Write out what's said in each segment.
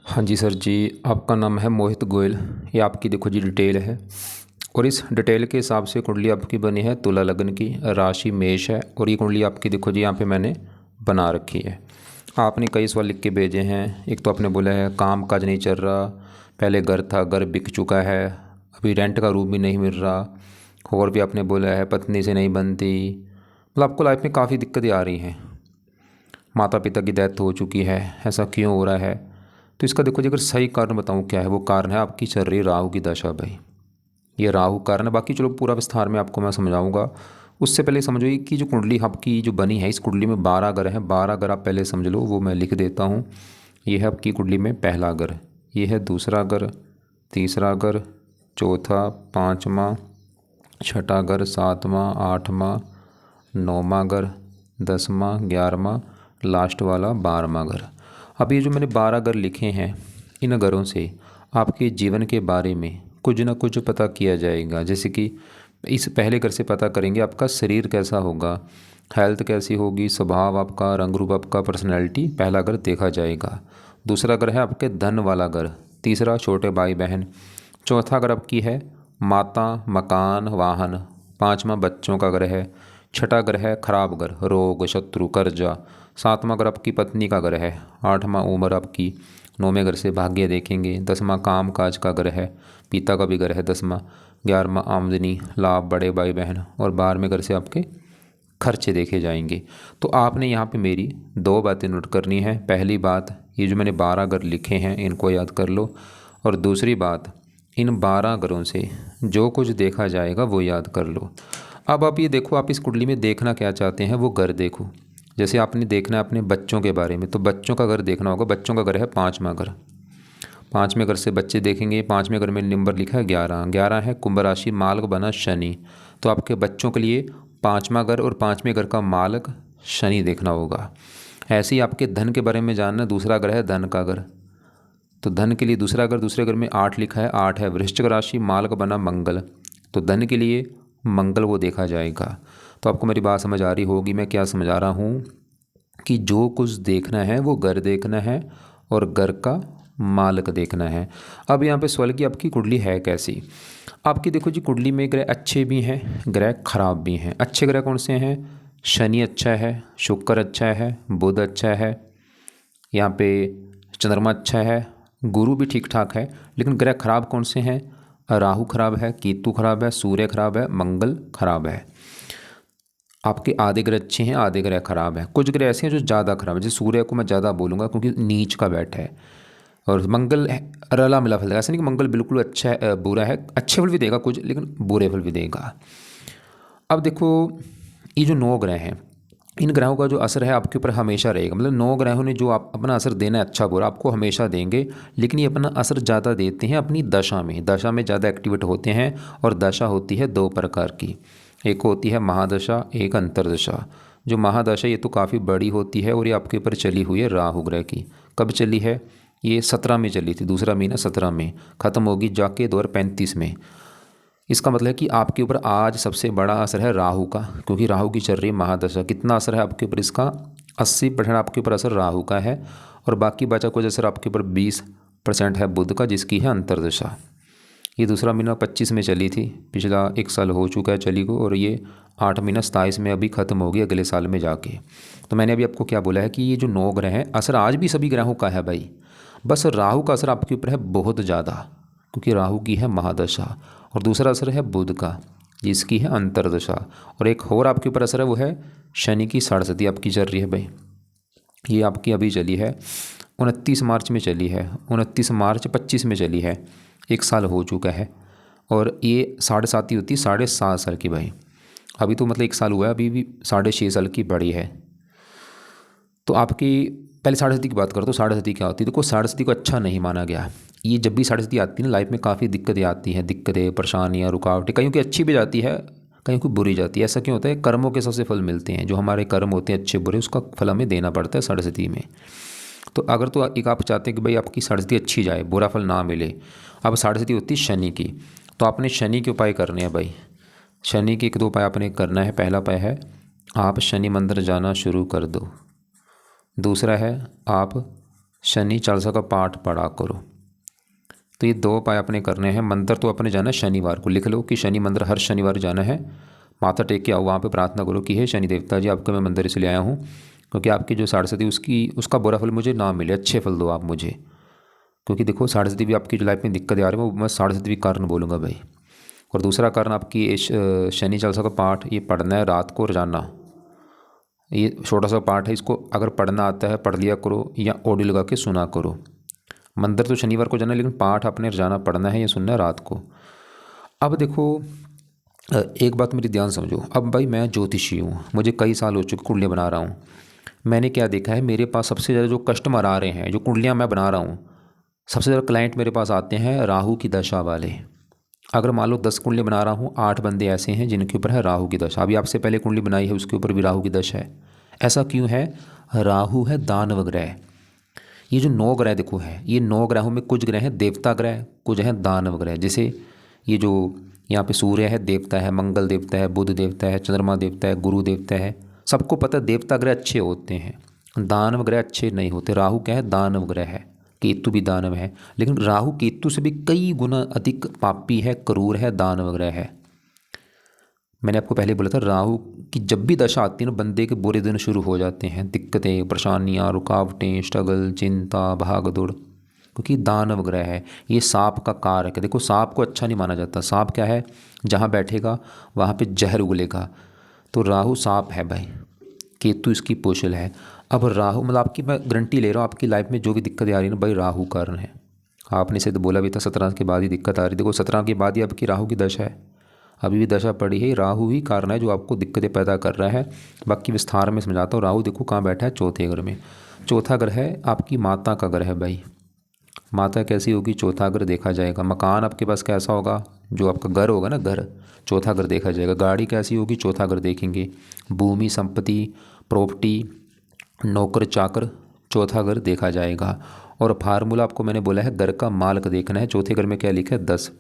हाँ जी सर जी, आपका नाम है मोहित गोयल। ये आपकी देखो जी डिटेल है। और इस डिटेल के हिसाब से कुंडली आपकी बनी है तुला लग्न की, राशि मेष है। और ये कुंडली आपकी देखो जी यहाँ पे मैंने बना रखी है। आपने कई सवाल लिख के भेजे हैं। एक तो आपने बोला है काम काज नहीं चल रहा, पहले घर था घर बिक चुका है, अभी रेंट का रूम भी नहीं मिल रहा। और भी आपने बोला है पत्नी से नहीं बनती, मतलब आपको लाइफ में काफ़ी दिक्कतें आ रही हैं। माता पिता की डेथ हो चुकी है, ऐसा क्यों हो रहा है? तो इसका देखो जी, अगर सही कारण बताऊँ क्या है, वो कारण है आपकी चल रही राहु की दशा भाई। ये राहु कारण है। बाकी चलो पूरा विस्तार में आपको मैं समझाऊंगा। उससे पहले समझो कि जो कुंडली आपकी जो बनी है, इस कुंडली में 12 ग्रह हैं। 12 ग्रह आप पहले समझ लो, वो मैं लिख देता हूँ। ये है आपकी कुंडली में पहला ग्रह, ये है दूसरा ग्रह, तीसरा ग्रह, चौथा, पाँचवा, छठा ग्रह, सातवां, आठवां, नौवां ग्रह, 10वां, 11वां, लास्ट वाला 12वां ग्रह। अब ये जो मैंने 12 ग्रह लिखे हैं, इन ग्रहों से आपके जीवन के बारे में कुछ ना कुछ पता किया जाएगा। जैसे कि इस पहले ग्रह से पता करेंगे आपका शरीर कैसा होगा, हेल्थ कैसी होगी, स्वभाव आपका, रंग रूप आपका, पर्सनैलिटी, पहला ग्रह देखा जाएगा। दूसरा ग्रह है आपके धन वाला ग्रह, तीसरा छोटे भाई बहन, चौथा ग्रह आपकी है माता, मकान, वाहन, पांचवा बच्चों का ग्रह है, छठा ग्रह है खराब ग्रह, रोग, शत्रु, कर्जा, सातवां ग्रह आपकी पत्नी का ग्रह है, आठवां उम्र आपकी, नौवें ग्रह से भाग्य देखेंगे, 10वां काम काज का ग्रह है, पिता का भी ग्रह है 10वां, 11वां आमदनी, लाभ, बड़े भाई बहन, और 12वें ग्रह से आपके खर्चे देखे जाएंगे। तो आपने यहाँ पे मेरी दो बातें नोट करनी है। पहली बात, ये जो मैंने 12 ग्रह लिखे हैं इनको याद कर लो। और दूसरी बात, इन 12 ग्रहों से जो कुछ देखा जाएगा वो याद कर लो। अब आप ये देखो, आप इस कुंडली में देखना क्या चाहते हैं वो घर देखो। जैसे आपने देखना है अपने बच्चों के बारे में, तो बच्चों का घर देखना होगा। बच्चों का घर है पाँचवा घर, पाँचवें घर से बच्चे देखेंगे। पाँचवें घर में नंबर लिखा है 11, 11 है कुंभ राशि, मालक बना शनि। तो आपके बच्चों के लिए पाँचवा घर और पाँचवें घर का मालक शनि देखना होगा। ऐसे ही आपके धन के बारे में जानना, दूसरा ग्रह है धन का घर। तो धन के लिए दूसरा घर, दूसरे घर में 8 लिखा है, 8 है वृश्चिक राशि, मालक बना मंगल। तो धन के लिए मंगल वो देखा जाएगा। तो आपको मेरी बात समझ आ रही होगी मैं क्या समझा रहा हूँ, कि जो कुछ देखना है वो घर देखना है और घर का मालक देखना है। अब यहाँ पे सवाल कि आपकी कुंडली है कैसी। आपकी देखो जी कुंडली में ग्रह अच्छे भी हैं, ग्रह खराब भी हैं। अच्छे ग्रह कौन से हैं? शनि अच्छा है, शुक्र अच्छा है, बुध अच्छा है, यहाँ पे चंद्रमा अच्छा है, गुरु भी ठीक ठाक है। लेकिन ग्रह खराब कौन से हैं? राहु खराब है, केतु खराब है, सूर्य खराब है, मंगल खराब है। आपके आधे ग्रह अच्छे हैं, आधे ग्रह खराब हैं। कुछ ग्रह ऐसे हैं जो ज़्यादा खराब है, जैसे सूर्य को मैं ज़्यादा बोलूँगा क्योंकि नीच का बैठा है। और मंगल रला मिला फल देगा, ऐसा नहीं कि मंगल बिल्कुल अच्छा है बुरा है, अच्छे फल भी देगा कुछ, लेकिन बुरे फल भी देगा। अब देखो, ये जो 9 ग्रह हैं, इन ग्रहों का जो असर है आपके ऊपर हमेशा रहेगा। मतलब 9 ग्रहों ने जो आप अपना असर देना है अच्छा बुरा आपको हमेशा देंगे। लेकिन ये अपना असर ज़्यादा देते हैं अपनी दशा में, दशा में ज़्यादा एक्टिवेट होते हैं। और दशा होती है दो प्रकार की, एक होती है महादशा, एक अंतरदशा। जो महादशा ये तो काफ़ी बड़ी होती है और ये आपके ऊपर चली हुई है राहु ग्रह की। कब चली है? ये 17 में चली थी, दूसरा महीना 17 में, ख़त्म होगी जाके 2035 में। इसका मतलब है कि आपके ऊपर आज सबसे बड़ा असर है राहु का, क्योंकि राहु की चल रही है महादशा। कितना असर है आपके ऊपर इसका? 80% आपके ऊपर असर राहु का है। और बाकी बचा कुछ असर आपके ऊपर 20% है बुध का, जिसकी है अंतरदशा। ये दूसरा महीना 25 में चली थी, पिछला 1 साल हो चुका है चली को, और ये 8 महीना 27 में अभी ख़त्म होगी अगले साल में जाके। तो मैंने अभी आपको क्या बोला है कि ये जो 9 ग्रह हैं, असर आज भी सभी ग्रहों का है भाई। बस राहु का असर आपके ऊपर है बहुत ज़्यादा, क्योंकि राहु की है महादशा। और दूसरा असर है बुध का, जिसकी है अंतरदशा। और एक और आपके ऊपर असर है, वो है शनि की साढ़े आपकी चल रही है भाई। ये आपकी अभी चली है, 29 मार्च में चली है, 29 मार्च 25 में चली है, 1 साल हो चुका है। और ये 7.5 होती है, 7.5 साल की भाई। अभी तो मतलब 1 साल हुआ है, अभी भी 6.5 साल की बड़ी है। तो आपकी पहले 7.5 की बात करो तो 7.5 क्या होती है? देखो 7.5 को अच्छा नहीं माना गया। ये जब भी 7.5 आती है ना, लाइफ में काफ़ी दिक्कतें आती हैं, दिक्कतें, परेशानियाँ, रुकावटें, कईयों की अच्छी भी जाती है, कहीं की बुरी जाती है। ऐसा क्यों होता है? कर्मों के हिसाब से फल मिलते हैं, जो हमारे कर्म होते हैं अच्छे बुरे, उसका फल हमें देना पड़ता है 7.5 में। तो अगर तो एक आप चाहते हैं कि भाई आपकी 7.5 अच्छी जाए, बुरा फल ना मिले, अब 7.5 होती है शनि की। तो आपने शनि के उपाय करने हैं भाई। शनि के 1-2 उपाय आपने करना है। पहला उपाय है आप शनि मंदिर जाना शुरू कर दो। दूसरा है आप शनि चालीसा का पाठ पढ़ा करो। तो ये 2 उपाय अपने करने हैं। मंदिर तो अपने जाना है शनिवार को, लिख लो कि शनि मंदिर हर शनिवार जाना है, माथा टेक के आओ, वहाँ पे प्रार्थना करो कि हे शनि देवता जी, आपके मैं मंदिर इसलिए आया हूँ क्योंकि आपकी जो साढ़े उसका बुरा फल मुझे ना मिले, अच्छे फल दो आप मुझे। क्योंकि देखो साढ़े भी आपकी जो लाइफ में दिक्कतें आ रही है वो मैं साढ़े कारण बोलूँगा भाई। और दूसरा कारण आपकी शनि चालीसा का पाठ ये पढ़ना है रात को रोजाना। ये छोटा सा पाठ है, इसको अगर पढ़ना आता है पढ़ लिया करो या ऑडियो लगा के सुना करो। मंदिर तो शनिवार को जाना है लेकिन पाठ आपने रोजाना पढ़ना है या सुनना है रात को। अब देखो एक बात मेरी ध्यान समझो। अब भाई मैं ज्योतिषी हूँ, मुझे कई साल हो चुके कुंडलियाँ बना रहा हूँ। मैंने क्या देखा है, मेरे पास सबसे ज़्यादा जो कस्टमर आ रहे हैं, जो कुंडलियाँ मैं बना रहा हूँ, सबसे ज़्यादा क्लाइंट मेरे पास आते हैं राहु की दशा वाले। अगर मान लो 10 कुंडली बना रहा हूँ, 8 बंदे ऐसे हैं जिनके ऊपर है राहु की दशा। अभी आपसे पहले कुंडली बनाई है उसके ऊपर भी राहु की दशा है। ऐसा क्यों है? राहु है दानव ग्रह। ये जो 9 ग्रह देखो है, ये 9 ग्रहों में कुछ ग्रह हैं देवता ग्रह, कुछ हैं दानव ग्रह। जैसे ये जो यहाँ पे सूर्य है देवता है, मंगल देवता है, बुध देवता है, चंद्रमा देवता है, गुरु देवता है। सबको पता है देवता ग्रह अच्छे होते हैं, दानव ग्रह अच्छे नहीं होते। राहु क्या है? दानव ग्रह है। केतु भी दानव है, लेकिन राहु केतु से भी कई गुना अधिक पापी है, क्रूर है, दानव ग्रह है। मैंने आपको पहले बोला था राहु की जब भी दशा आती है ना, बंदे के बुरे दिन शुरू हो जाते हैं, दिक्कतें, परेशानियाँ, रुकावटें, स्ट्रगल, चिंता, भागदौड़, क्योंकि दानव ग्रह है। ये सांप का कारक है। देखो सांप को अच्छा नहीं माना जाता। सांप क्या है? जहाँ बैठेगा वहाँ पे जहर उगलेगा। तो राहु सांप है भाई, केतु इसकी पोषल है। अब राहु मतलब आपकी, मैं गारंटी ले रहा हूँ, आपकी लाइफ में जो भी दिक्कतें आ रही है ना भाई, राहु कारण है। आपने से तो बोला भी था 17 के बाद ही दिक्कत आ रही। देखो 17 के बाद ही आपकी राहु की दशा है, अभी भी दशा पड़ी है। राहु ही कारण है जो आपको दिक्कतें पैदा कर रहा है। बाकी विस्तार में समझाता हूँ। राहु देखो कहाँ बैठा है? चौथे घर में। चौथा घर है आपकी माता का घर है भाई। माता कैसी होगी? चौथा घर देखा जाएगा। मकान आपके पास कैसा होगा? जो आपका घर होगा ना, घर, चौथा घर देखा जाएगा। गाड़ी कैसी होगी? चौथा घर देखेंगे। भूमि, संपत्ति, प्रॉपर्टी, नौकर चाकर, चौथा घर देखा जाएगा। और फार्मूला आपको मैंने बोला है घर का मालिक देखना है। चौथे घर में क्या लिखा है? 10।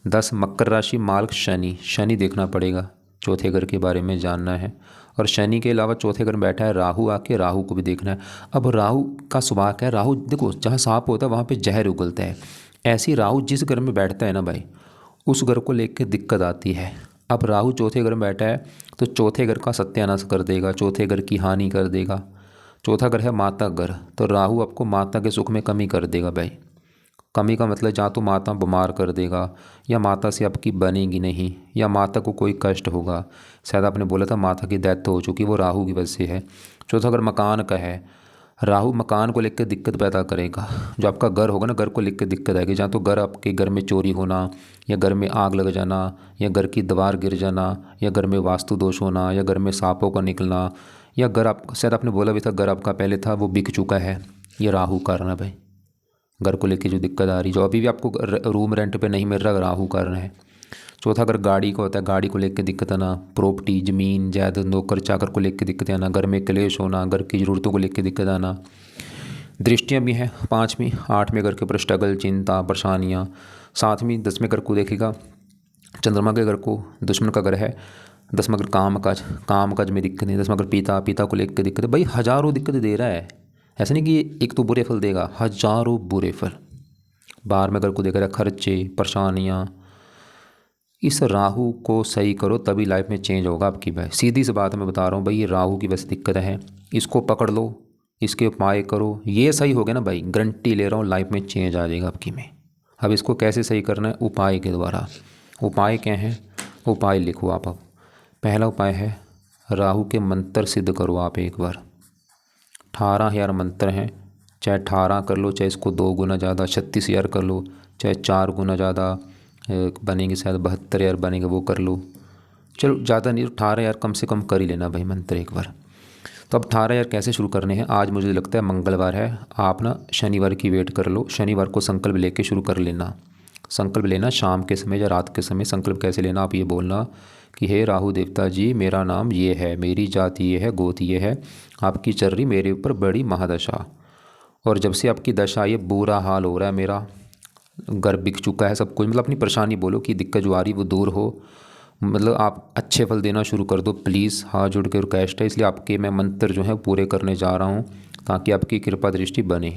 10 मकर राशि, मालिक शनि। शनि देखना पड़ेगा, चौथे घर के बारे में जानना है। और शनि के अलावा चौथे घर में बैठा है राहु, आके राहु को भी देखना है। अब राहु का स्वभाव क्या है? राहु देखो जहाँ सांप होता है वहाँ पे जहर उगलता है। ऐसी राहु जिस घर में बैठता है ना भाई, उस घर को लेकर दिक्कत आती है। अब राहु चौथे घर में बैठा है तो चौथे घर का सत्यानाश कर देगा, चौथे घर की हानि कर देगा। चौथा घर है माता घर, तो राहु आपको माता के सुख में कमी कर देगा भाई। कमी का मतलब जहाँ तो माता बीमार कर देगा, या माता से आपकी बनेगी नहीं, या माता को कोई कष्ट होगा। शायद आपने बोला था माता की डेथ हो चुकी, वो राहु की वजह से है। चौथा अगर मकान का है, राहु मकान को लेकर दिक्कत पैदा करेगा। जो आपका घर होगा ना, घर को लेकर दिक्कत आएगी। जहाँ तो घर, आपके घर में चोरी होना, या घर में आग लग जाना, या घर की दीवार गिर जाना, या घर में वास्तु दोष होना, या घर में सांपों का निकलना, या घर आप, शायद आपने बोला भी था घर आपका पहले था वो बिक चुका है, ये राहु कारण है भाई। घर को लेके जो दिक्कत आ रही, जो अभी भी आपको रूम रेंट पे नहीं मिल रहा, राहु कारण है। चौथा अगर गाड़ी का होता है, गाड़ी को लेके दिक्कत आना, प्रॉपर्टी, ज़मीन जायदाद, नौकर चाकर को लेके दिक्कत आना, घर में क्लेश होना, घर की ज़रूरतों को लेके दिक्कत आना। दृष्टियाँ भी हैं 5वीं 8वें घर के ऊपर, स्ट्रगल, चिंता, परेशानियाँ। 7वीं 10वें घर को देखेगा, चंद्रमा के घर को, दुश्मन का घर है। 10वां घर काम काज में दिक्कत नहीं। 10वां घर पिता को लेकर दिक्कत है भाई। हज़ारों दिक्कतें दे रहा है। ऐसा नहीं कि ये एक तो बुरे फल देगा, हज़ारों बुरे फल। 12वें घर को देख रहा है, खर्चे, परेशानियाँ। इस राहु को सही करो तभी लाइफ में चेंज होगा आपकी भाई। सीधी सी बात मैं बता रहा हूँ भाई, ये राहु की बस दिक्कत है। इसको पकड़ लो, इसके उपाय करो, ये सही हो गया ना भाई, गारंटी ले रहा हूँ लाइफ में चेंज आ जाएगा आपकी में। अब इसको कैसे सही करना है? उपाय के द्वारा। उपाय क्या है? उपाय लिखो आप। अब पहला उपाय है राहु के मंत्र सिद्ध करो आप एक बार। 18,000 मंत्र हैं, चाहे 18 कर लो, चाहे इसको 2 गुना ज़्यादा 36,000 कर लो, चाहे 4 गुना ज़्यादा बनेंगे, शायद 72,000 बनेंगे, वो कर लो। चलो ज़्यादा नहीं, 18,000 कम से कम कर ही लेना भाई मंत्र एक बार। तो अब 18,000 कैसे शुरू करने हैं? आज मुझे लगता है मंगलवार है, आप ना शनिवार की वेट कर लो। शनिवार को संकल्प लेके शुरू कर लेना। संकल्प लेना शाम के समय या रात के समय। संकल्प कैसे लेना? आप ये बोलना कि हे राहु देवता जी, मेरा नाम ये है, मेरी जाति ये है, गोत ये है, आपकी चल रही मेरे ऊपर बड़ी महादशा, और जब से आपकी दशा ये बुरा हाल हो रहा है, मेरा घर बिक चुका है, सब कुछ, मतलब अपनी परेशानी बोलो कि दिक्कत जो आ रही वो दूर हो, मतलब आप अच्छे फल देना शुरू कर दो प्लीज़। हाथ जोड़ के रिक्वेस्ट है, इसलिए आपके मैं मंत्र जो है पूरे करने जा रहा हूँ ताकि आपकी कृपा दृष्टि बने।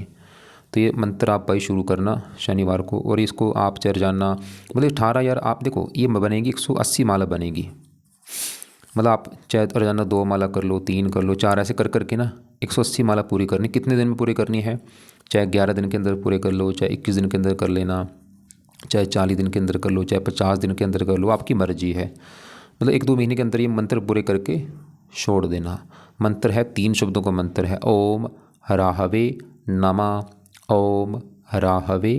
तो ये मंत्र आप भाई शुरू करना शनिवार को, और इसको आप चाहे रोजाना मतलब 18 यार आप देखो ये बनेगी 180 माला बनेगी। मतलब आप चाहे रोजाना 2 माला कर लो, 3 कर लो, 4 ऐसे कर करके ना 180 माला पूरी करनी। कितने दिन में पूरी करनी है? चाहे 11 दिन के अंदर पूरे कर लो, चाहे 21 दिन के अंदर कर लेना, चाहे 40 दिन के अंदर कर लो, चाहे 50 दिन के अंदर कर लो, आपकी मर्जी है। मतलब 1-2 महीने के अंदर ये मंत्र पूरे करके छोड़ देना। मंत्र है 3 शब्दों का मंत्र है, ओम हराहवे नमः, ओम हराहवे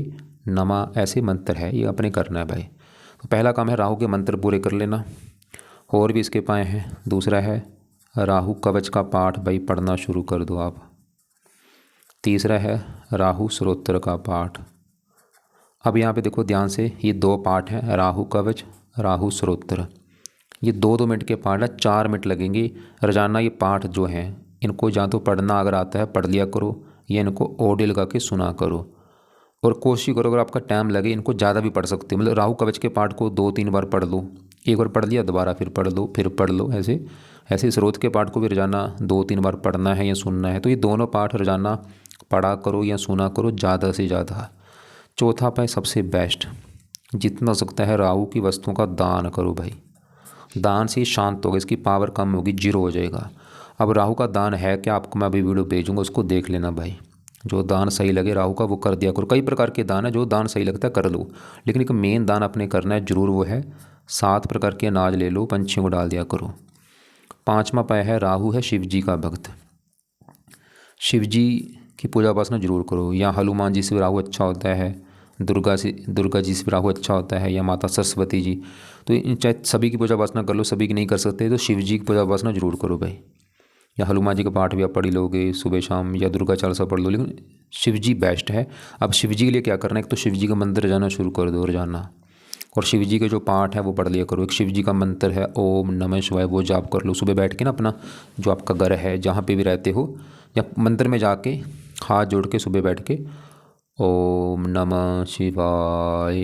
नमः, ऐसे मंत्र है, ये अपने करना है भाई। तो पहला काम है राहु के मंत्र पूरे कर लेना। और भी इसके पाए हैं। दूसरा है राहु कवच का पाठ भाई पढ़ना शुरू कर दो आप। तीसरा है राहु स्तोत्र का पाठ। अब यहाँ पे देखो ध्यान से, ये 2 पाठ हैं, राहु कवच, राहु स्तोत्र। ये 2-2 मिनट के पाठ है, 4 मिनट लगेंगे रोजाना। ये पाठ जो हैं इनको या तो पढ़ना अगर आता है पढ़ लिया करो, या इनको ऑडियो लगा के सुना करो। और कोशिश करो अगर आपका टाइम लगे इनको ज़्यादा भी पढ़ सकते हो। मतलब राहु कवच के पाठ को 2-3 बार पढ़ लो, एक बार पढ़ लिया दोबारा फिर पढ़ लो, फिर पढ़ लो, ऐसे ऐसे स्रोत के पाठ को भी रोजाना 2-3 बार पढ़ना है या सुनना है। तो ये दोनों पाठ रोजाना पढ़ा करो या सुना करो ज़्यादा से ज़्यादा। चौथा पाए सबसे बेस्ट, जितना हो सकता है राहु की वस्तुओं का दान करो भाई। दान से शांत होगा, इसकी पावर कम होगी, जीरो हो जाएगा। अब राहु का दान है क्या, आपको मैं अभी वीडियो भेजूंगा, उसको देख लेना भाई। जो दान सही लगे राहु का वो कर दिया करो। कई प्रकार के दान है, जो दान सही लगता है कर लो, लेकिन एक मेन दान आपने करना है जरूर, वो है 7 प्रकार के अनाज ले लो, पंछियों को डाल दिया करो। 5वां पाया है राहु है शिव जी का भक्त। शिव जी की पूजा उपासना जरूर करो। या हनुमान जी से राहु अच्छा होता है, दुर्गा जी से राहु अच्छा होता है, या माता सरस्वती जी। तो इन चाहे सभी की पूजा उपासना कर लो, सभी की नहीं कर सकते तो शिव जी की पूजा उपासना जरूर करो भाई। या हनुमान जी का पाठ भी आप पढ़ लोगे सुबह शाम, या दुर्गा चालीसा पढ़ लो, लेकिन शिव जी बेस्ट है। अब शिव जी के लिए क्या करना है, एक तो शिव जी का मंदिर जाना शुरू कर दो रोजाना, और शिव जी के जो पाठ है वो पढ़ लिया करो। एक शिव जी का मंत्र है ओम नमः शिवाय, वो जाप कर लो सुबह बैठ के ना, अपना जो आपका घर है जहाँ पे भी रहते हो, या मंदिर में जाके हाथ जोड़ के सुबह बैठ के ओम नमः शिवाय,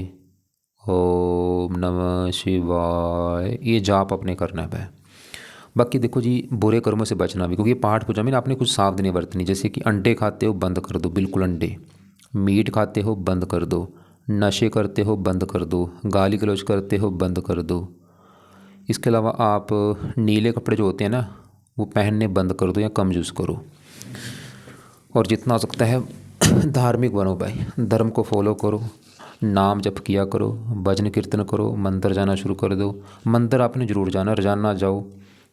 ओम नमः शिवाय, ये जाप अपने करना है भाई। बाकी देखो जी बुरे कर्मों से बचना भी, क्योंकि ये पाठ पूजा में ना आपने कुछ सावधानी बरतनी। जैसे कि अंडे खाते हो बंद कर दो, बिल्कुल अंडे। मीट खाते हो बंद कर दो, नशे करते हो बंद कर दो, गाली गलौज करते हो बंद कर दो। इसके अलावा आप नीले कपड़े जो होते हैं ना वो पहनने बंद कर दो या कम यूज़ करो। और जितना हो सकता है धार्मिक बनो भाई, धर्म को फॉलो करो, नाम जप किया करो, भजन कीर्तन करो, मंदिर जाना शुरू कर दो। मंदिर आपने ज़रूर जाना, रोजाना जाओ।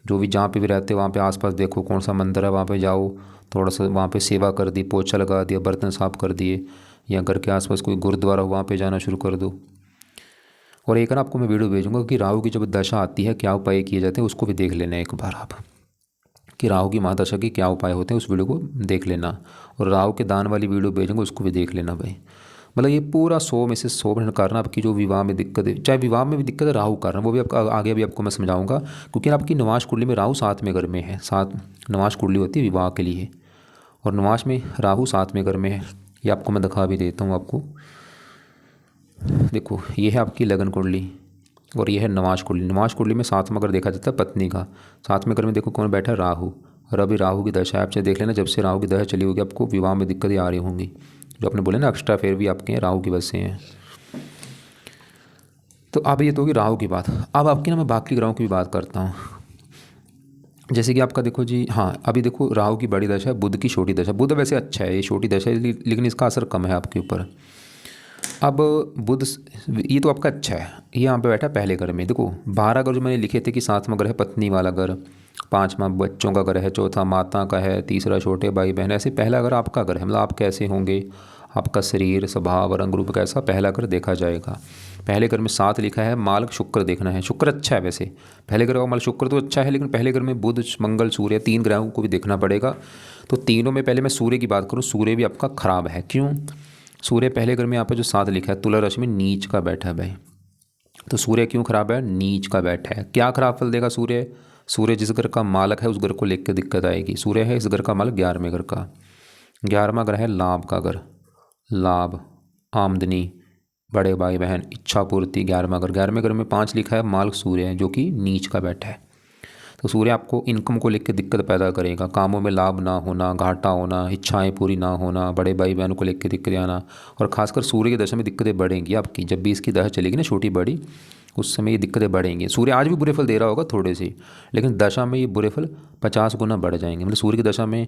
जो भी जहाँ पे भी रहते हो वहाँ पे आसपास देखो कौन सा मंदिर है, वहाँ पे जाओ, थोड़ा सा वहाँ पे सेवा कर दी, पोछा लगा दिया, बर्तन साफ कर दिए, या घर के आसपास कोई गुरुद्वारा हो वहाँ पे जाना शुरू कर दो। और एक ना आपको मैं वीडियो भेजूंगा कि राहु की जब दशा आती है क्या उपाय किए जाते हैं, उसको भी देख लेना एक बार आप, कि राहु की महादशा के क्या उपाय होते हैं, उस वीडियो को देख लेना। और राहु के दान वाली वीडियो भेजूंगा, उसको भी देख लेना भाई। मतलब ये पूरा 100 में से 100% कारण आपकी जो विवाह में दिक्कत है, चाहे विवाह में भी दिक्कत है राहु कारण, वो भी आपका आगे भी आपको मैं समझाऊंगा। क्योंकि आपकी नवाश कुंडली में राहु 7वें घर में है, 7 नवाश कुंडली होती है विवाह के लिए, और नवाश में राहु 7वें घर में है। ये आपको मैं दिखा भी देता हूँ आपको, देखो ये है आपकी लगन कुंडली और ये है नवाश कुंडली। नवाश कुंडली में 7वां घर देखा जाता है पत्नी का। 7वें घर में देखो कौन बैठा है, राहु। और अभी राहु की दशा आप चाहे देख लेना, जब से राहु की दशा चली होगी आपको विवाह में दिक्कतें आ रही होंगी। जो आपने बोले ना एक्स्ट्रा फेयर भी आपके हैं राहु की वजह से हैं। तो अब ये तो होगी राहु की बात। अब आपकी ना मैं बाकी ग्रहों की भी बात करता हूँ। जैसे कि आपका देखो जी, हाँ अभी देखो राहु की बड़ी दशा है, बुध की छोटी दशा। बुध वैसे अच्छा है, ये छोटी दशा है लेकिन इसका असर कम है आपके ऊपर। अब बुध ये तो आपका अच्छा है, ये यहाँ पे बैठा पहले घर में। देखो 12 घर जो मैंने लिखे थे कि 7वां घर है पत्नी वाला घर, 5वां बच्चों का घर है, चौथा माता का है, तीसरा छोटे भाई बहन, ऐसे पहला घर आपका घर है। मतलब आप कैसे होंगे, आपका शरीर स्वभाव रंग रूप कैसा, पहला घर देखा जाएगा। पहले घर में 7 लिखा है, माल शुक्र देखना है। शुक्र अच्छा है वैसे, पहले घर का माल शुक्र तो अच्छा है, लेकिन पहले घर में बुध मंगल सूर्य 3 ग्रहों को भी देखना पड़ेगा। तो तीनों में पहले मैं सूर्य की बात करूँ, सूर्य भी आपका खराब है। क्यों? सूर्य पहले घर में यहाँ पर जो 7 लिखा है तुला राशि में नीच का बैठा है भाई। तो सूर्य क्यों खराब है, नीच का बैठा है। क्या खराब फल देगा सूर्य? सूर्य जिस घर का मालक है उस घर को लेकर दिक्कत आएगी। सूर्य है इस घर का मालक 11वें घर का, 11वां घर है लाभ का घर, लाभ आमदनी बड़े भाई बहन इच्छा पूर्ति। 11वां घर, 11वें घर में 5 लिखा है मालक सूर्य है जो कि नीच का बैठा है। तो सूर्य आपको इनकम को लेकर दिक्कत पैदा करेगा, कामों में लाभ ना होना, घाटा होना, इच्छाएं पूरी ना होना, बड़े भाई बहनों को लेकर दिक्कतें आना, और खासकर सूर्य की दशा में दिक्कतें बढ़ेंगी आपकी। जब भी इसकी दशा चलेगी ना छोटी बड़ी, उस समय ये दिक्कतें बढ़ेंगी। सूर्य आज भी बुरे फल दे रहा होगा थोड़े से, लेकिन दशा में ये बुरे फल 50 गुना बढ़ जाएंगे। मतलब सूर्य की दशा में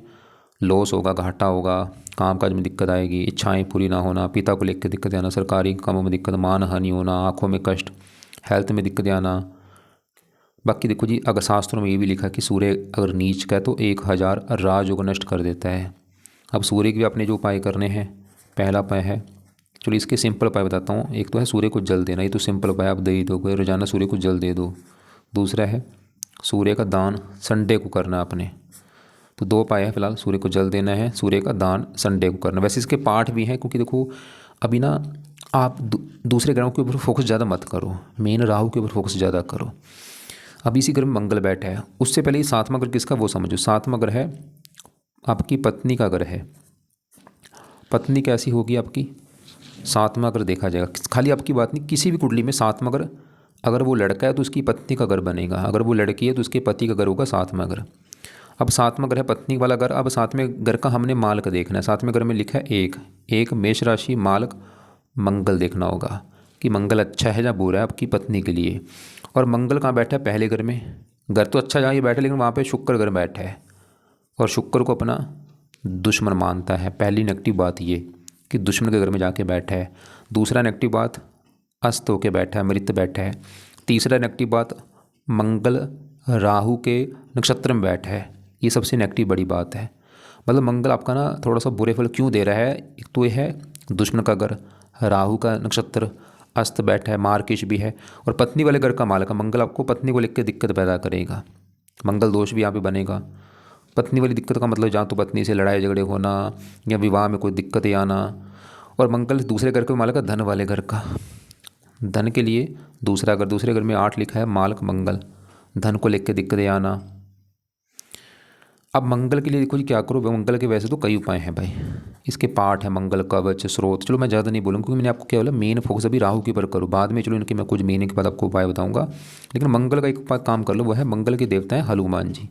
लॉस होगा, घाटा होगा, कामकाज में दिक्कत आएगी, इच्छाएं पूरी ना होना, पिता को लेकर दिक्कत आना, सरकारी कामों में दिक्कत, मान हानि होना, आँखों में कष्ट, हेल्थ में दिक्कतें आना। बाकी देखो जी, अगर शास्त्रों में ये भी लिखा कि सूर्य अगर नीच का है तो 1000 राजयोग नष्ट कर देता है। अब सूर्य के भी अपने जो उपाय करने हैं, पहला उपाय है, चलो इसके सिंपल उपाय बताता हूँ। एक तो है सूर्य को जल देना, ये तो सिंपल उपाय, आप दे ही दो, रोजाना सूर्य को जल दे दो। दूसरा है सूर्य का दान संडे को करना आपने। तो 2 उपाय है फिलहाल, सूर्य को जल देना है, सूर्य का दान संडे को करना। वैसे इसके पाठ भी हैं, क्योंकि देखो अभी ना आप दूसरे ग्रहों के ऊपर फोकस ज़्यादा मत करो, मेन राहु के ऊपर फोकस ज़्यादा करो। अब इसी ग्रह में मंगल बैठा है, उससे पहले ही 7वां ग्रह किसका वो समझो। 7वां ग्रह है आपकी पत्नी का ग्रह है। पत्नी कैसी होगी आपकी, 7वां ग्रह देखा जाएगा। खाली आपकी बात नहीं, किसी भी कुंडली में 7वां ग्रह, अगर वो लड़का है तो उसकी पत्नी का घर बनेगा, अगर वो लड़की है तो उसके पति का घर होगा 7वां ग्रह। अब 7वां ग्रह पत्नी वाला घर। अब 7वें घर का हमने मालक देखना है। 7वें घर में लिखा है एक मेष राशि मालक मंगल देखना होगा कि मंगल अच्छा है या बुरा है आपकी पत्नी के लिए। और मंगल कहाँ बैठा है, पहले घर में। घर तो अच्छा जहाँ ये बैठा है, लेकिन वहाँ पे शुक्र घर बैठा है, और शुक्र को अपना दुश्मन मानता है। पहली नेगेटिव बात ये कि दुश्मन के घर में जाके बैठा है। दूसरा नेगेटिव बात, अस्त होके बैठा है, मृत बैठा है। तीसरा नेगेटिव बात, मंगल राहु के नक्षत्र में बैठा है। ये सबसे नेगेटिव बड़ी बात है। मतलब मंगल आपका ना थोड़ा सा बुरे फल क्यों दे रहा है, एक तो ये है दुश्मन का घर, राहु का नक्षत्र, अस्त बैठा है, मार्केश भी है, और पत्नी वाले घर का मालक है। मंगल आपको पत्नी को लेकर दिक्कत पैदा करेगा, मंगल दोष भी यहाँ पे बनेगा। पत्नी वाली दिक्कत का मतलब जहाँ तो पत्नी से लड़ाई झगड़े होना या विवाह में कोई दिक्कतें आना। और मंगल दूसरे घर के मालक है धन वाले घर का, धन के लिए दूसरा घर, दूसरे घर में 8 लिखा है मालक मंगल, धन को लेकर दिक्कतें आना। अब मंगल के लिए देखो जी क्या करो। मंगल के वैसे तो कई उपाय हैं भाई, इसके पाठ है, मंगल कवच, स्रोत। चलो मैं ज़्यादा नहीं बोलूँगा, क्योंकि मैंने आपको क्या बोला, मेन फोकस अभी राहु के ऊपर करो, बाद में चलो इनके मैं कुछ महीने के बाद आपको उपाय बताऊँगा। लेकिन मंगल का एक उपाय काम कर लो, वो है मंगल के देवता हैं हनुमान जी।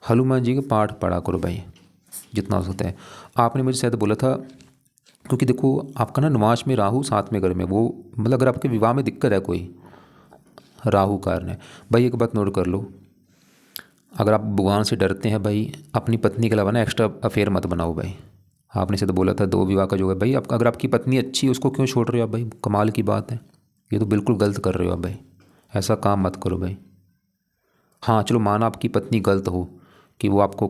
हनुमान जी के पाठ पढ़ा करो भाई जितना हो सकता है। आपने मुझे शायद बोला था, क्योंकि देखो आपका ना निवास में राहु 7वें घर में, वो मतलब अगर आपके विवाह में दिक्कत है कोई, राहु कारण है भाई। एक बात नोट कर लो, अगर आप भगवान से डरते हैं भाई, अपनी पत्नी के अलावा ना एक्स्ट्रा अफेयर मत बनाओ भाई। आपने से तो बोला था 2 विवाह का जो है भाई, आप अगर आपकी पत्नी अच्छी है उसको क्यों छोड़ रहे हो आप भाई, कमाल की बात है। ये तो बिल्कुल गलत कर रहे हो आप भाई, ऐसा काम मत करो भाई। हाँ चलो माना आपकी पत्नी गलत हो कि वो आपको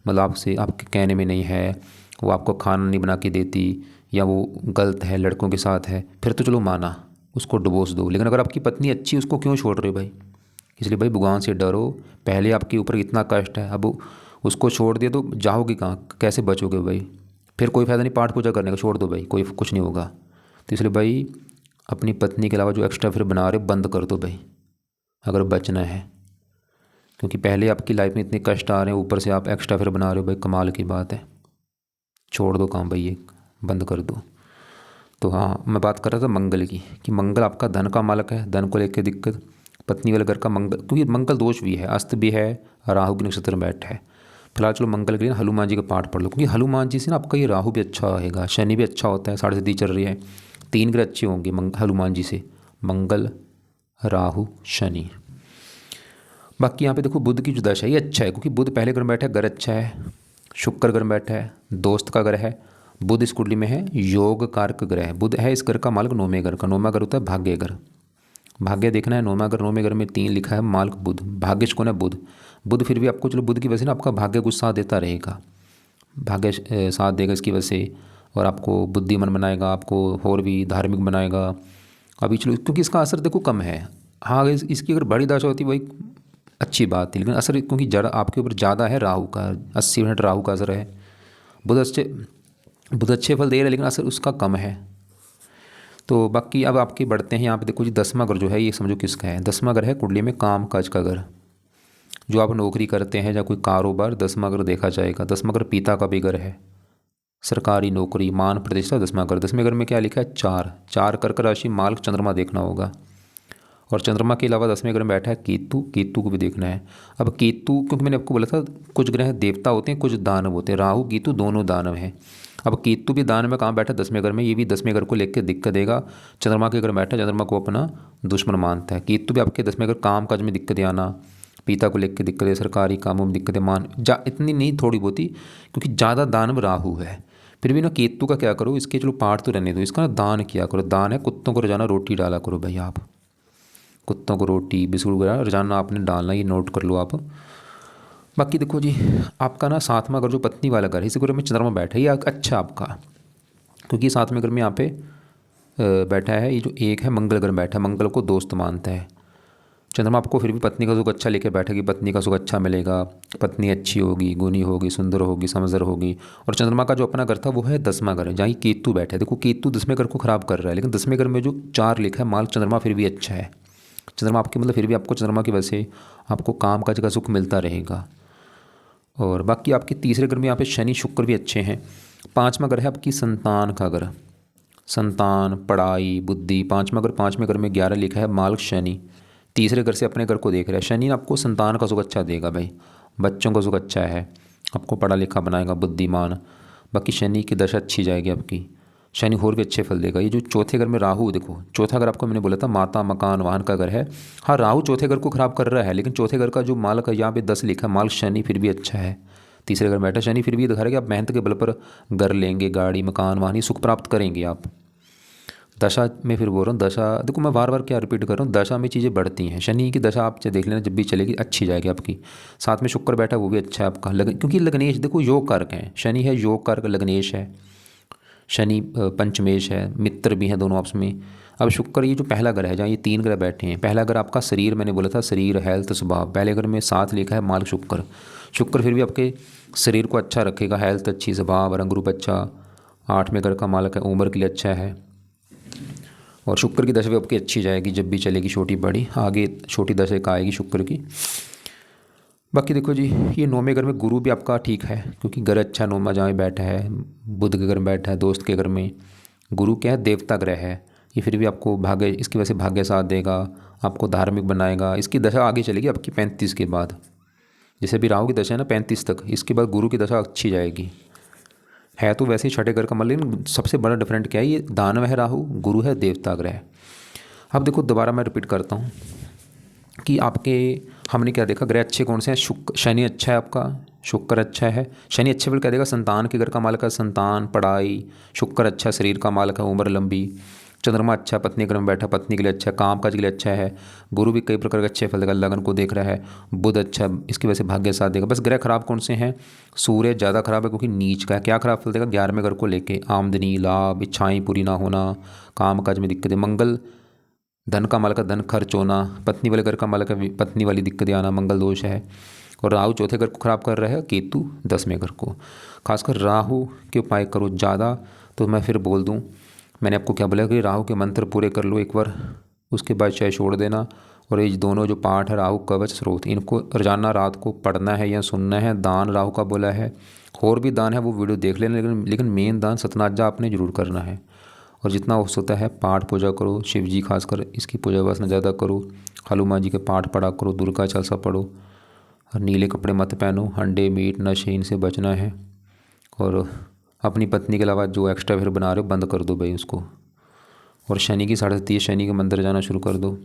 मतलब आपसे आपके कहने में नहीं है, वो आपको खाना नहीं बना के देती, या वो गलत है लड़कों के साथ है, फिर तो चलो माना उसको डिवोर्स दो। लेकिन अगर आपकी पत्नी अच्छी है उसको क्यों छोड़ रहे हो भाई। इसलिए भाई भगवान से डरो। पहले आपके ऊपर इतना कष्ट है, अब उसको छोड़ दिया तो जाओगे कहाँ, कैसे बचोगे भाई। फिर कोई फ़ायदा नहीं पाठ पूजा करने का, छोड़ दो भाई, कोई कुछ नहीं होगा। तो इसलिए भाई अपनी पत्नी के अलावा जो एक्स्ट्रा फिर बना रहे हो बंद कर दो भाई, अगर बचना है। क्योंकि पहले आपकी लाइफ में इतने कष्ट आ रहे हैं, ऊपर से आप एक्स्ट्रा फिर बना रहे हो भाई, कमाल की बात है। छोड़ दो काम भाई, ये बंद कर दो। तो हाँ मैं बात कर रहा था मंगल की, कि मंगल आपका धन का मालक है, धन को लेकर दिक्कत। पत्नी वाले घर का मंगल, क्योंकि मंगल दोष भी है, अस्त भी है, राहु के नक्षत्र में बैठा है। फिलहाल चलो मंगल के लिए हनुमान जी का पाठ पढ़ लो, क्योंकि हनुमान जी से ना आपका ये राहु भी अच्छा रहेगा, शनि भी अच्छा होता है, 7.5 चल रही है, 3 ग्रह अच्छे होंगे हनुमान जी से, मंगल राहु शनि। बाकी यहाँ पे देखो बुध की जो दशा है ये अच्छा है, क्योंकि बुध पहले घर में बैठा है, घर अच्छा है, शुक्र घर में बैठा है, दोस्त का घर है। बुध इस कुंडली में है योग कारक ग्रह है, बुध है इस घर का मालिक 9वें घर का। 9वां घर होता है भाग्य घर, भाग्य देखना है 9वां घर। 9वें घर में 3 लिखा है मालिक बुध, भाग्य कौन है बुध। बुध फिर भी आपको चलो बुध की वजह से ना आपका भाग्य कुछ साथ देता रहेगा, भाग्य साथ देगा इसकी वजह से, और आपको बुद्धिमान बनाएगा, आपको और भी धार्मिक बनाएगा। अभी चलो क्योंकि इसका असर देखो कम है। हाँ अगर इसकी अगर बड़ी दशा होती वही अच्छी बात थी, लेकिन असर क्योंकि जड़ आपके ऊपर ज़्यादा है, राहु का 80% राहु का असर है। बुध अच्छे फल दे रहे हैं, लेकिन असर उसका कम है। तो बाकी अब आपके बढ़ते हैं यहाँ पे देखो जी, 10वां घर जो है ये समझो किसका है। 10वां घर है कुंडली में काम काज का घर, जो आप नौकरी करते हैं या कोई कारोबार, 10वां घर देखा जाएगा। 10वां घर पिता का भी घर है, सरकारी नौकरी, मान प्रतिष्ठा। 10वां घर, 10वें घर में क्या लिखा है 4 कर्क राशि मालक चंद्रमा देखना होगा। और चंद्रमा के अलावा 10वें घर में बैठा है केतु, केतु को भी देखना है। अब केतु, क्योंकि मैंने आपको बोला था कुछ ग्रह देवता होते हैं, कुछ दानव होते हैं, राहु केतु दोनों दानव हैं। अब केतु भी दान में कहाँ बैठा, 10वें घर में, ये भी 10वें घर को लेकर दिक्कत देगा। चंद्रमा के घर बैठा, चंद्रमा को अपना दुश्मन मानता है। केतु भी आपके 10वें घर, काम काज में दिक्कतें आना, पिता को लेकर दिक्कतें, सरकारी कामों में दिक्कतें, इतनी नहीं थोड़ी बहुत ही, क्योंकि ज़्यादा दानव राहु है। फिर भी ना केतु का क्या करो, इसके चलो पाठ तो रहने दो, इसका ना दान किया करो। दान है कुत्तों को रोजाना रोटी डाला करो भाई, आप कुत्तों को रोटी बिस्कुट वगैरह रोजाना आपने डालना, ये नोट कर लो आप। बाकी देखो जी, आपका ना 7वां घर जो पत्नी वाला घर है, इसी घर में चंद्रमा बैठा है, ये अच्छा आपका, क्योंकि 7वें घर में यहाँ पे बैठा है। ये जो एक है मंगल ग्रह बैठा है, मंगल को दोस्त मानता है चंद्रमा। आपको फिर भी पत्नी का सुख अच्छा लेके बैठेगी, पत्नी का सुख अच्छा मिलेगा, पत्नी अच्छी होगी, गुणी होगी, सुंदर होगी, समझदार होगी। और चंद्रमा का जो अपना घर था वो है 10वां घर है, जहाँ केतु बैठा है। देखो केतु 10वें घर को खराब कर रहा है, लेकिन 10वें घर में जो 4 लिखा है माल, चंद्रमा फिर भी अच्छा है। चंद्रमा आपके मतलब फिर भी आपको चंद्रमा की वजह से आपको काम काज का सुख मिलता रहेगा। और बाकी आपके तीसरे घर में यहाँ पे शनि शुक्र भी अच्छे हैं। 5वां घर है आपकी संतान का घर, संतान, पढ़ाई, बुद्धि। 5वां घर, 5वें घर में 11 लिखा है माल शनि, तीसरे घर से अपने घर को देख रहा है। शनि आपको संतान का सुख अच्छा देगा भाई, बच्चों का सुख अच्छा है, आपको पढ़ा लिखा बनाएगा, बुद्धिमान। बाकी शनि की दशा अच्छी जाएगी आपकी, शनि और भी अच्छे फल देगा। ये जो चौथे घर में राहु, देखो चौथा घर आपको मैंने बोला था माता, मकान, वाहन का घर है। हाँ, राहु चौथे घर को खराब कर रहा है, लेकिन चौथे घर का जो मालक है, यहाँ पे 10 लिखा है माल शनि, फिर भी अच्छा है। तीसरे घर में बैठा शनि, फिर भी ये दिखा रहा है कि आप मेहनत के बल पर घर लेंगे, गाड़ी, मकान, वाहन, ये सुख प्राप्त करेंगे आप। दशा में फिर बोल रहा हूँ, दशा देखो मैं बार बार क्या रिपीट कर रहा हूँ, दशा में चीज़ें बढ़ती हैं। शनि की दशा आप देख लेना, जब भी चलेगी अच्छी जाएगी आपकी। साथ में शुक्र बैठा, वो भी अच्छा है आपका। क्योंकि लग्नेश देखो योग कारक है, शनि है योग कारक, लग्नेश है शनि, पंचमेश है, मित्र भी हैं दोनों आपस में। अब शुक्र ये जो पहला घर है, जहाँ ये 3 ग्रह बैठे हैं, पहला घर आपका शरीर, मैंने बोला था शरीर, हेल्थ, स्वभाव। पहले घर में 7 लिखा है माल शुक्र, शुक्र फिर भी आपके शरीर को अच्छा रखेगा, हेल्थ अच्छी, स्वभाव, रंग रूप अच्छा। 8वें घर का मालक है, उम्र के लिए अच्छा है। और शुक्र की दशा भी आपकी अच्छी जाएगी, जब भी चलेगी, छोटी बड़ी, आगे छोटी दशा एक आएगी शुक्र की। बाकी देखो जी, ये 9वें घर में गुरु भी आपका ठीक है, क्योंकि घर अच्छा 9वां जहाँ बैठा है, बुध के घर में बैठा है, दोस्त के घर में। गुरु क्या है, देवता ग्रह है। ये फिर भी आपको भाग्य, इसकी वजह से भाग्य साथ देगा, आपको धार्मिक बनाएगा। इसकी दशा आगे चलेगी आपकी 35 के बाद, जैसे भी राहु की दशा है ना 35 तक, इसके बाद गुरु की दशा अच्छी जाएगी। है तो वैसे ही छठे घर का मतलब, लेकिन सबसे बड़ा डिफरेंट क्या है, ये दानव है राहु, गुरु है देवता ग्रह। अब देखो दोबारा मैं रिपीट करता हूँ कि आपके हमने क्या देखा, ग्रह अच्छे कौन से हैं। शनि अच्छा है आपका, शुक्र अच्छा है। शनि अच्छे फल क्या देगा, संतान के घर का मालक है, संतान, पढ़ाई। शुक्र अच्छा, शरीर का मालक है, उम्र लंबी। चंद्रमा अच्छा, पत्नी घर में बैठा, पत्नी के लिए अच्छा, काम काज के लिए अच्छा है। गुरु भी कई प्रकार के अच्छे फल देगा, लगन को देख रहा है। बुध अच्छा, इसकी वजह से भाग्य साथ देगा। बस ग्रह खराब कौन से हैं, सूर्य ज़्यादा खराब है क्योंकि नीच का है। क्या खराब फल देगा, 11वें घर को लेके, आमदनी, लाभ, इच्छाएं पूरी ना होना, काम काज में दिक्कतें। मंगल धन का मालक है, धन खर्च होना। पत्नी वाले घर का मालक है, पत्नी वाली दिक्कतें आना, मंगल दोष है। और राहु चौथे घर को खराब कर रहा है, केतु 10वें घर को। खासकर राहु के उपाय करो ज़्यादा, तो मैं फिर बोल दूं, मैंने आपको क्या बोला कि राहु के मंत्र पूरे कर लो एक बार, उसके बाद चाहे छोड़ देना। और ये दोनों जो पाठ है, राहु कवच स्रोत, इनको रोजाना रात को पढ़ना है या सुनना है। दान राहु का बोला है, और भी दान है वो वीडियो देख लेना, लेकिन मेन दान सतनाजा आपने जरूर करना है। और जितना हो सकता है पाठ पूजा करो, शिव जी खासकर इसकी पूजा वासना ज़्यादा करो, हनुमान जी के पाठ पढ़ा करो, दुर्गा चालीसा पढ़ो। और नीले कपड़े मत पहनो, अंडे, मीट, नशे, इनसे बचना है। और अपनी पत्नी के अलावा जो एक्स्ट्रा फिर बना रहे हो बंद कर दो भाई उसको। और शनि की 37 शनि के मंदिर जाना शुरू कर दो,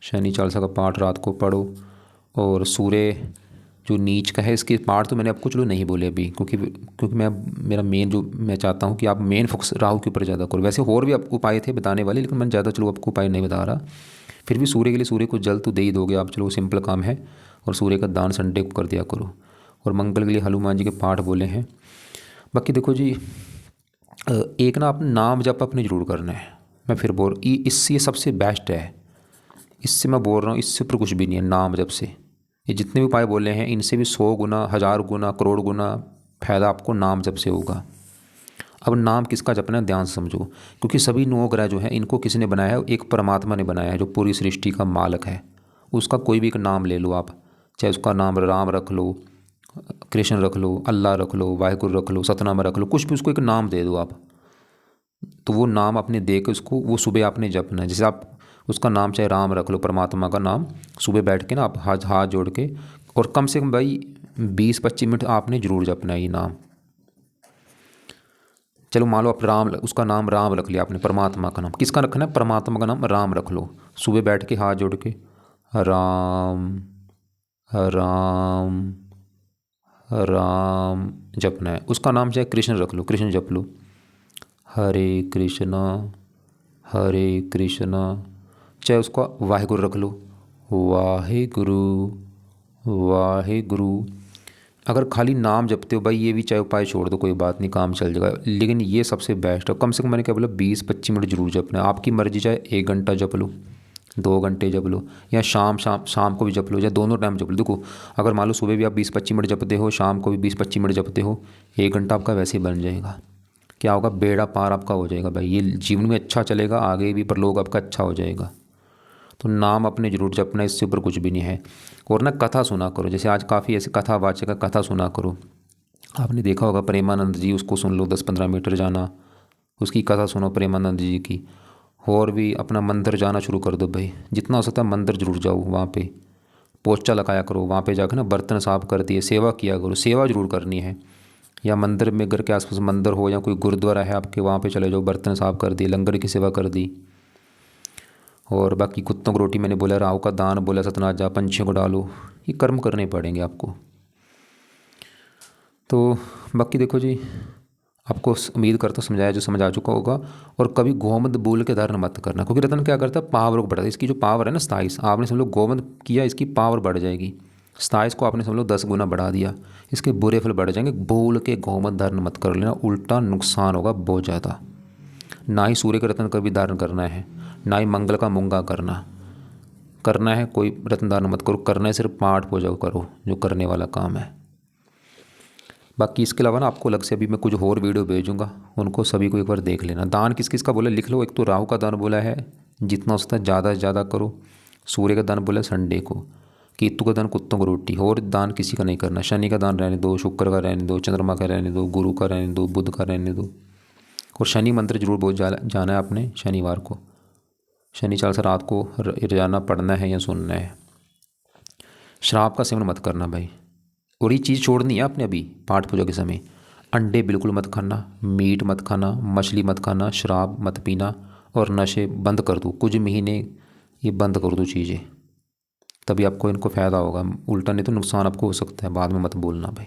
शनि चालीसा का पाठ रात को पढ़ो। और सूर्य जो नीच का है, इसके पाठ तो मैंने आपको चलो नहीं बोले अभी, क्योंकि मैं मेरा मेन जो मैं चाहता हूँ कि आप मेन फोकस राहु के ऊपर ज़्यादा करो। वैसे और भी आपको उपाय थे बताने वाले, लेकिन मैं ज़्यादा चलो आपको उपाय नहीं बता रहा। फिर भी सूर्य के लिए, सूर्य को जल तो दे ही दोगे आप, चलो सिंपल काम है। और सूर्य का दान संडे को कर दिया करो। और मंगल के लिए हनुमान जी के पाठ बोले हैं। बाकी देखो जी, एक ना अपना नाम जप अपने जरूर करना है। मैं फिर बोल, इससे सबसे बेस्ट है, इससे मैं बोल रहा हूँ, इससे ऊपर कुछ भी नहीं है नाम जप से। ये जितने भी उपाय बोले हैं, इनसे भी 100 गुना, 1000 गुना, करोड़ गुना फायदा आपको नाम जप से होगा। अब नाम किसका जपना है ध्यान से समझो, क्योंकि सभी 9 ग्रह जो हैं इनको किसने बनाया है, एक परमात्मा ने बनाया है, जो पूरी सृष्टि का मालक है। उसका कोई भी एक नाम ले लो आप, चाहे उसका नाम राम रख लो, कृष्ण रख लो, अल्लाह रख लो, वाहिगुरु रख लो, सतनाम रख लो, कुछ भी उसको एक नाम दे दो आप। तो वो नाम आपने दे के उसको वो सुबह आपने जपना है। जैसे आप उसका नाम चाहे राम रख लो, परमात्मा का नाम। सुबह बैठ के ना आप हाथ हाथ जोड़ के, और कम से कम भाई 20-25 मिनट आपने जरूर जपना है ये नाम। चलो मान लो आप राम, उसका नाम राम रख लिया आपने, परमात्मा का नाम किसका रखना है, परमात्मा का नाम राम रख लो। सुबह बैठ के हाथ जोड़ के राम राम राम जपना है। उसका नाम चाहे कृष्ण रख लो, कृष्ण जप लो। हरे कृष्णा हरे कृष्णा, चाहे उसका वाहेगुरु रख लो, वाहेगुरु वाहेगुरु। अगर खाली नाम जपते हो भाई, ये भी चाहे उपाय छोड़ दो, कोई बात नहीं, काम चल जाएगा, लेकिन ये सबसे बेस्ट है। कम से कम मैंने क्या बोला, 20-25 मिनट जरूर जपना है। आपकी मर्जी, चाहे 1 घंटा जप लो, 2 घंटे जप लो, या शाम शाम शाम को भी जप लो, या दोनों टाइम जप लो। देखो अगर मान लो सुबह भी आप 20-25 मिनट जपते हो, शाम को भी 20-25 मिनट जपते हो, 1 घंटा आपका वैसे ही बन जाएगा। क्या होगा, बेड़ा पार आपका हो जाएगा भाई, ये जीवन में अच्छा चलेगा आगे भी, पर लोग आपका अच्छा हो जाएगा। तो नाम अपने जरूर जपना, इससे ऊपर कुछ भी नहीं है। और ना कथा सुना करो, जैसे आज काफ़ी ऐसे कथावाचक है, कथा सुना करो। आपने देखा होगा प्रेमानंद जी, उसको सुन लो, 10-15 मीटर जाना, उसकी कथा सुनो प्रेमानंद जी की। और भी अपना मंदिर जाना शुरू कर दो भाई, जितना हो सकता है मंदिर जरूर जाओ, वहाँ पे पोस्चा लगाया करो, वहाँ पे जाकर ना बर्तन साफ कर दिए, सेवा किया करो, सेवा जरूर करनी है। या मंदिर में, घर के आसपास मंदिर हो या कोई गुरुद्वारा है आपके, वहाँ पे चले जाओ, बर्तन साफ कर दिए, लंगर की सेवा कर दी। और बाकी कुत्तों को रोटी मैंने बोला, राहु का दान बोला, सतनाथ जा, पंछियों को डालो, ये कर्म करने पड़ेंगे आपको। तो बाकी देखो जी, आपको उम्मीद करता समझाया जो समझ आ चुका होगा। और कभी गोमंत बोल के धारण मत करना, क्योंकि रतन क्या करता है, पावर को बढ़ाता है। इसकी जो पावर है ना, 27, आपने समझ लो गोमंत किया, इसकी पावर बढ़ जाएगी। 27 को आपने समझ लो 10 गुना बढ़ा दिया, इसके बुरे फल बढ़ जाएंगे। बोल के गोमंत धारण मत कर लेना, उल्टा नुकसान होगा बहुत ज़्यादा। ना ही सूर्य का रत्न कभी धारण करना है, ना ही मंगल का मूंगा करना है। कोई रत्न धारण मत करो, करना है सिर्फ पाठ पूजा करो, जो करने वाला काम है। बाकी इसके अलावा ना आपको अलग से अभी मैं कुछ और वीडियो भेजूंगा, उनको सभी को एक बार देख लेना। दान किस किस का बोला लिख लो। एक तो राहु का दान बोला है, जितना हो सकता है ज़्यादा से ज़्यादा करो। सूर्य का दान बोला है संडे को। केतु का दान कुत्तों को रोटी, और दान किसी का नहीं करना। शनि का दान रहने दो, शुक्र का रहने दो, चंद्रमा का रहने दो, गुरु का रहने दो, बुध का रहने दो। और शनि मंत्र जरूर बहुत जाना है आपने शनिवार को। शनि चालीसा रात को रोजाना पढ़ना है या सुनना है। शराब का सेवन मत करना भाई, और ये चीज़ छोड़नी है आपने अभी पाठ पूजा के समय। अंडे बिल्कुल मत खाना, मीट मत खाना, मछली मत खाना, शराब मत पीना, और नशे बंद कर दो। कुछ महीने ये बंद कर दो चीज़ें, तभी आपको इनको फ़ायदा होगा। उल्टा नहीं तो नुकसान आपको हो सकता है, बाद में मत बोलना भाई।